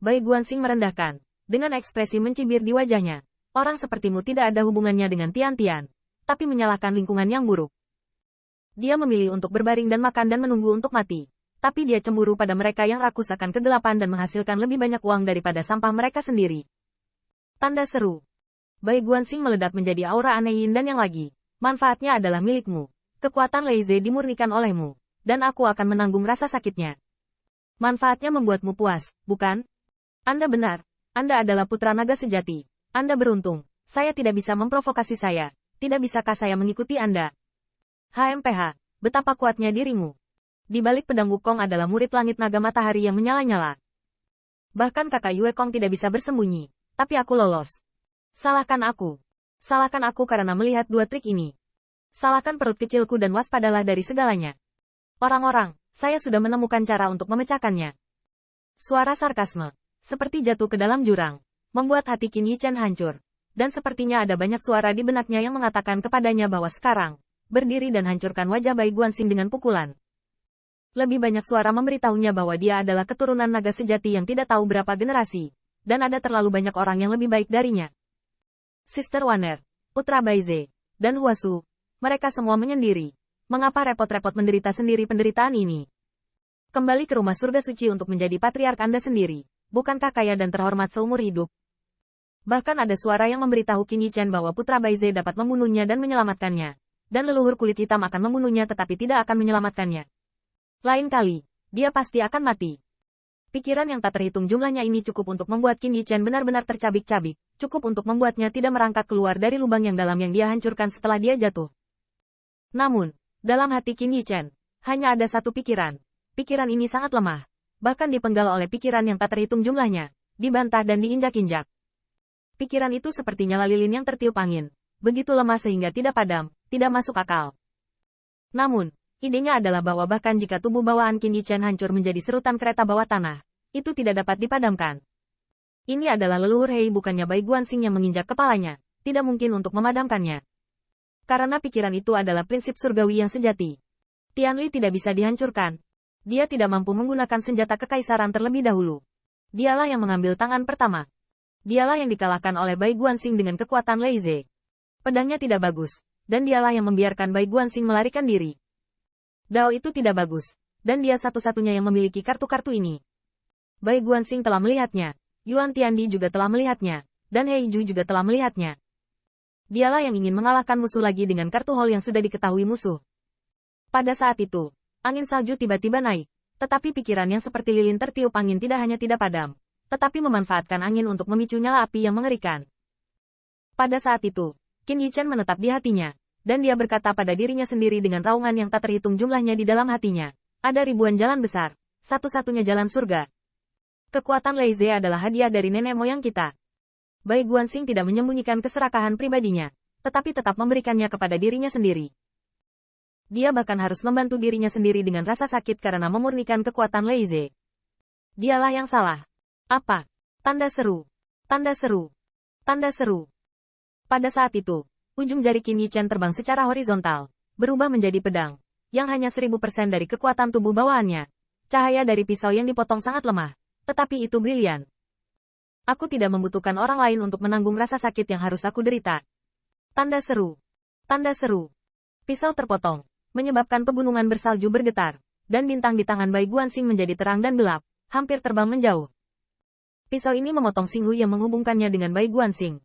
Bai Guanxing merendahkan, dengan ekspresi mencibir di wajahnya. Orang sepertimu tidak ada hubungannya dengan Tian-Tian, tapi menyalahkan lingkungan yang buruk. Dia memilih untuk berbaring dan makan dan menunggu untuk mati. Tapi dia cemburu pada mereka yang rakus akan kegelapan dan menghasilkan lebih banyak uang daripada sampah mereka sendiri. Tanda seru. Bai Guanxing meledak menjadi aura aneh Yin dan yang lagi. Manfaatnya adalah milikmu. Kekuatan Leize dimurnikan olehmu. Dan aku akan menanggung rasa sakitnya. Manfaatnya membuatmu puas, bukan? Anda benar. Anda adalah putra naga sejati. Anda beruntung. Saya tidak bisa memprovokasi saya. Tidak bisakah saya mengikuti Anda? HMPH. Betapa kuatnya dirimu. Di balik pedang Wukong adalah murid langit naga matahari yang menyala-nyala. Bahkan kakak Yue Kong tidak bisa bersembunyi. Tapi aku lolos. Salahkan aku. Salahkan aku karena melihat dua trik ini. Salahkan perut kecilku dan waspadalah dari segalanya. Orang-orang, saya sudah menemukan cara untuk memecahkannya. Suara sarkasme. Seperti jatuh ke dalam jurang. Membuat hati Qin Yichen hancur. Dan sepertinya ada banyak suara di benaknya yang mengatakan kepadanya bahwa sekarang, berdiri dan hancurkan wajah Bai Guanxing dengan pukulan. Lebih banyak suara memberitahunya bahwa dia adalah keturunan naga sejati yang tidak tahu berapa generasi. Dan ada terlalu banyak orang yang lebih baik darinya. Sister Waner, Putra Baize, dan Huasu, mereka semua menyendiri. Mengapa repot-repot menderita sendiri penderitaan ini? Kembali ke rumah surga suci untuk menjadi patriark Anda sendiri. Bukankah kaya dan terhormat seumur hidup? Bahkan ada suara yang memberitahu Qin Yichen bahwa Putra Baize dapat membunuhnya dan menyelamatkannya. Dan leluhur kulit hitam akan membunuhnya tetapi tidak akan menyelamatkannya. Lain kali, dia pasti akan mati. Pikiran yang tak terhitung jumlahnya ini cukup untuk membuat Qin Yichen benar-benar tercabik-cabik, cukup untuk membuatnya tidak merangkak keluar dari lubang yang dalam yang dia hancurkan setelah dia jatuh. Namun, dalam hati Qin Yichen, hanya ada satu pikiran. Pikiran ini sangat lemah, bahkan dipenggal oleh pikiran yang tak terhitung jumlahnya, dibantah dan diinjak-injak. Pikiran itu seperti nyala lilin yang tertiup angin, begitu lemah sehingga tidak padam, tidak masuk akal. Namun, idenya adalah bahwa bahkan jika tubuh bawaan Qin Yichen hancur menjadi serutan kereta bawah tanah, itu tidak dapat dipadamkan. Ini adalah leluhur Hei bukannya Bai Guanxing yang menginjak kepalanya, tidak mungkin untuk memadamkannya. Karena pikiran itu adalah prinsip surgawi yang sejati. Tianli tidak bisa dihancurkan. Dia tidak mampu menggunakan senjata kekaisaran terlebih dahulu. Dialah yang mengambil tangan pertama. Dialah yang dikalahkan oleh Bai Guanxing dengan kekuatan Leize. Pedangnya tidak bagus, dan dialah yang membiarkan Bai Guanxing melarikan diri. Dao itu tidak bagus, dan dia satu-satunya yang memiliki kartu-kartu ini. Bai Guanxing telah melihatnya, Yuan Tiandi juga telah melihatnya, dan Hei Ju juga telah melihatnya. Dialah yang ingin mengalahkan musuh lagi dengan kartu hall yang sudah diketahui musuh. Pada saat itu, angin salju tiba-tiba naik, tetapi pikiran yang seperti lilin tertiup angin tidak hanya tidak padam, tetapi memanfaatkan angin untuk memicu nyala api yang mengerikan. Pada saat itu, Qin Yichen menetap di hatinya. Dan dia berkata pada dirinya sendiri dengan raungan yang tak terhitung jumlahnya di dalam hatinya. Ada ribuan jalan besar, satu-satunya jalan surga. Kekuatan Leize adalah hadiah dari nenek moyang kita. Bai Guanxing tidak menyembunyikan keserakahan pribadinya, tetapi tetap memberikannya kepada dirinya sendiri. Dia bahkan harus membantu dirinya sendiri dengan rasa sakit karena memurnikan kekuatan Leize. Dialah yang salah. Apa? Tanda seru. Tanda seru. Tanda seru. Pada saat itu, ujung jari Qin Yichen terbang secara horizontal, berubah menjadi pedang, yang hanya 1000% dari kekuatan tubuh bawaannya. Cahaya dari pisau yang dipotong sangat lemah, tetapi itu brilian. Aku tidak membutuhkan orang lain untuk menanggung rasa sakit yang harus aku derita. Tanda seru. Tanda seru. Pisau terpotong, menyebabkan pegunungan bersalju bergetar, dan bintang di tangan Bai Guanxing menjadi terang dan gelap, hampir terbang menjauh. Pisau ini memotong Xinghu yang menghubungkannya dengan Bai Guanxing.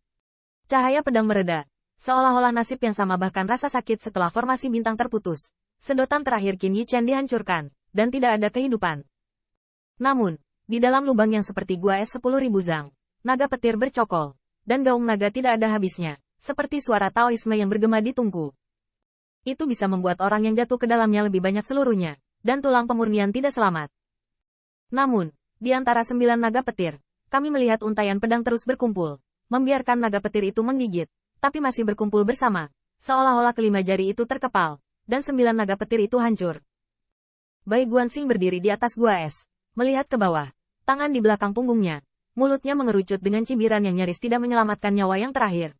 Cahaya pedang mereda. Seolah-olah nasib yang sama bahkan rasa sakit setelah formasi bintang terputus. Sedotan terakhir Qin Yichen dihancurkan, dan tidak ada kehidupan. Namun, di dalam lubang yang seperti gua es 10.000 zang, naga petir bercokol, dan gaung naga tidak ada habisnya, seperti suara Taoisme yang bergema di tungku. Itu bisa membuat orang yang jatuh ke dalamnya lebih banyak seluruhnya, dan tulang pemurnian tidak selamat. Namun, di antara 9 naga petir, kami melihat untaian pedang terus berkumpul, membiarkan naga petir itu menggigit. Tapi masih berkumpul bersama, seolah-olah kelima jari itu terkepal, dan 9 naga petir itu hancur. Bai Guanxing berdiri di atas gua es, melihat ke bawah, tangan di belakang punggungnya, mulutnya mengerucut dengan cibiran yang nyaris tidak menyelamatkan nyawa yang terakhir.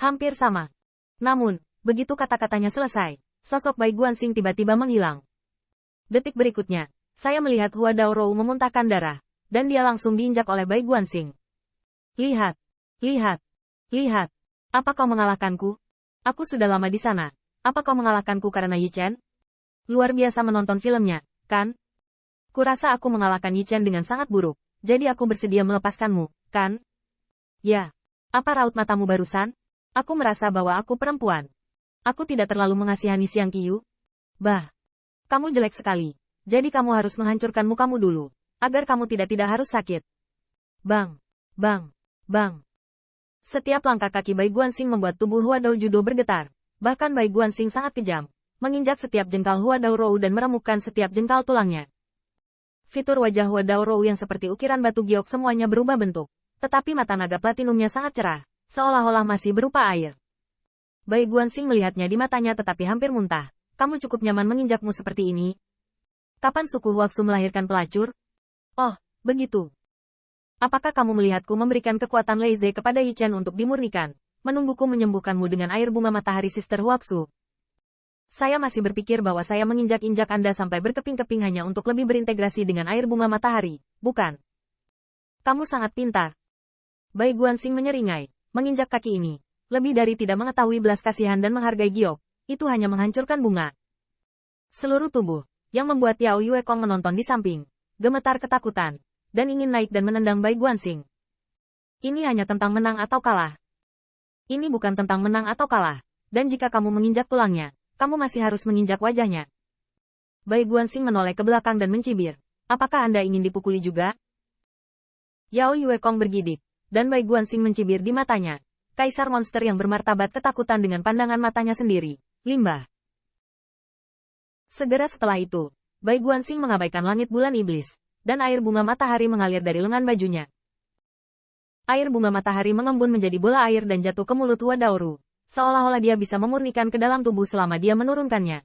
Hampir sama. Namun, begitu kata-katanya selesai, sosok Bai Guanxing tiba-tiba menghilang. Detik berikutnya, saya melihat Hua Daorou memuntahkan darah, dan dia langsung diinjak oleh Bai Guanxing. Lihat, lihat, lihat. Apa kau mengalahkanku? Aku sudah lama di sana. Apa kau mengalahkanku karena Yi Chen? Luar biasa menonton filmnya, kan? Kurasa aku mengalahkan Yi Chen dengan sangat buruk, jadi aku bersedia melepaskanmu, kan? Ya. Apa raut matamu barusan? Aku merasa bahwa aku perempuan. Aku tidak terlalu mengasihani Xiang Qiyu. Bah. Kamu jelek sekali. Jadi kamu harus menghancurkan mukamu dulu, agar kamu tidak harus sakit. Bang. Bang. Bang. Setiap langkah kaki Bai Guanxing membuat tubuh Hua Dao Judo bergetar. Bahkan Bai Guanxing sangat kejam, menginjak setiap jengkal Hua Dao Rou dan meremukkan setiap jengkal tulangnya. Fitur wajah Hua Dao Rou yang seperti ukiran batu giok semuanya berubah bentuk, tetapi mata naga platinumnya sangat cerah, seolah-olah masih berupa air. Bai Guanxing melihatnya di matanya tetapi hampir muntah. Kamu cukup nyaman menginjakmu seperti ini? Kapan suku Huaxu melahirkan pelacur? Oh, begitu. Apakah kamu melihatku memberikan kekuatan Leize kepada Yi Chen untuk dimurnikan, menungguku menyembuhkanmu dengan air bunga matahari Sister Huaxu? Saya masih berpikir bahwa saya menginjak-injak Anda sampai berkeping-keping hanya untuk lebih berintegrasi dengan air bunga matahari, bukan? Kamu sangat pintar. Bai Guanxing menyeringai, menginjak kaki ini. Lebih dari tidak mengetahui belas kasihan dan menghargai giok, itu hanya menghancurkan bunga. Seluruh tubuh, yang membuat Yao Yue Kong menonton di samping, gemetar ketakutan, dan ingin naik dan menendang Bai Guanxing. Ini hanya tentang menang atau kalah. Ini bukan tentang menang atau kalah, dan jika kamu menginjak tulangnya, kamu masih harus menginjak wajahnya. Bai Guanxing menoleh ke belakang dan mencibir. Apakah Anda ingin dipukuli juga? Yao Yue Kong bergidik, dan Bai Guanxing mencibir di matanya. Kaisar monster yang bermartabat ketakutan dengan pandangan matanya sendiri, limbah. Segera setelah itu, Bai Guanxing mengabaikan langit bulan iblis, dan air bunga matahari mengalir dari lengan bajunya. Air bunga matahari mengembun menjadi bola air dan jatuh ke mulut Hua Daoru, seolah-olah dia bisa memurnikan ke dalam tubuh selama dia menurunkannya.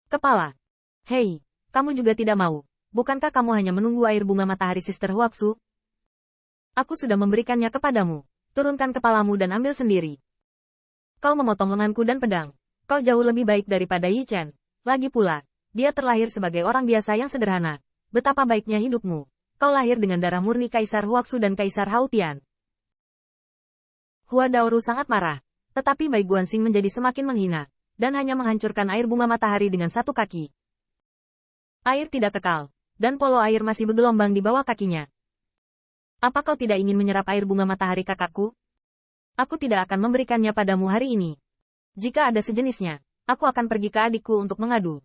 Kepala. Hei, kamu juga tidak mau. Bukankah kamu hanya menunggu air bunga matahari Sister Huaxu? Aku sudah memberikannya kepadamu. Turunkan kepalamu dan ambil sendiri. Kau memotong lenganku dan pedang. Kau jauh lebih baik daripada Yi Chen. Lagi pula, dia terlahir sebagai orang biasa yang sederhana. Betapa baiknya hidupmu. Kau lahir dengan darah murni Kaisar Huaxu dan Kaisar Hao Tian. Hua Daoru sangat marah. Tetapi Bai Guanxing menjadi semakin menghina, dan hanya menghancurkan air bunga matahari dengan satu kaki. Air tidak kekal, dan polo air masih bergelombang di bawah kakinya. Apa kau tidak ingin menyerap air bunga matahari kakakku? Aku tidak akan memberikannya padamu hari ini. Jika ada sejenisnya, aku akan pergi ke adikku untuk mengadu.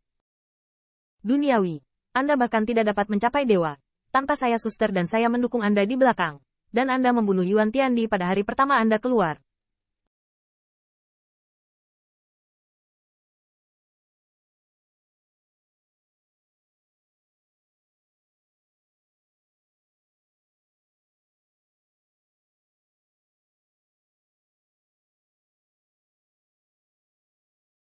Duniawi. Anda bahkan tidak dapat mencapai dewa. Tanpa saya suster dan saya mendukung Anda di belakang. Dan Anda membunuh Yuan Tiandi pada hari pertama Anda keluar.